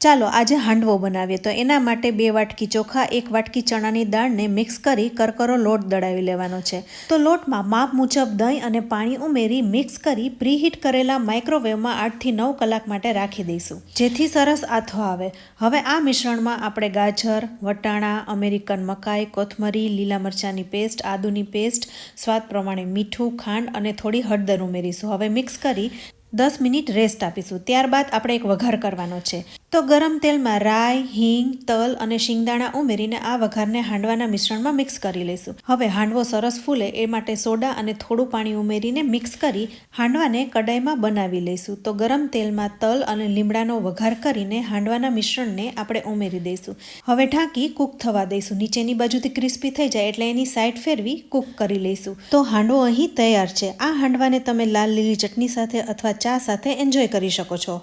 ચાલો આજે હાંડવો બનાવીએ. તો એના માટે 2 વાટકી ચોખા, 1 વાટકી ચણાની દાળને મિક્સ કરી કરકરો લોટ દળાવી લેવાનો છે. તો લોટમાં માપ મુજબ દહીં અને પાણી ઉમેરી મિક્સ કરી પ્રીહીટ કરેલા માઇક્રોવેવમાં 8 થી 9 કલાક માટે રાખી દઈશું, જેથી સરસ આથો આવે. હવે આ મિશ્રણમાં આપણે ગાજર, વટાણા, અમેરિકન મકાઈ, કોથમરી, લીલા મરચાંની પેસ્ટ, આદુની પેસ્ટ, સ્વાદ પ્રમાણે મીઠું, ખાંડ અને થોડી હળદર ઉમેરીશું. હવે મિક્સ કરી 10 મિનિટ રેસ્ટ આપીશું. ત્યારબાદ આપણે એક વઘાર કરવાનો છે. તો ગરમ તેલમાં રાઈ, હિંગ, તલ અને શિંગદાણા ઉમેરીને આ વઘારને હાંડવાના મિશ્રણમાં મિક્સ કરી લઈશું. હવે હાંડવો સરસ ફૂલે એ માટે સોડા અને થોડું પાણી ઉમેરીને મિક્સ કરી હાંડવાને કડાઈમાં બનાવી લઈશું. તો ગરમ તેલમાં તલ અને લીમડાનો વઘાર કરીને હાંડવાના મિશ્રણને આપણે ઉમેરી દઈશું. હવે ઢાંકી કૂક થવા દઈશું. નીચેની બાજુથી ક્રિસ્પી થઈ જાય એટલે એની સાઈડ ફેરવી કૂક કરી લઈશું. તો હાંડવો અહીં તૈયાર છે. આ હાંડવાને તમે લાલ લીલી ચટણી સાથે અથવા ચા સાથે એન્જોય કરી શકો છો.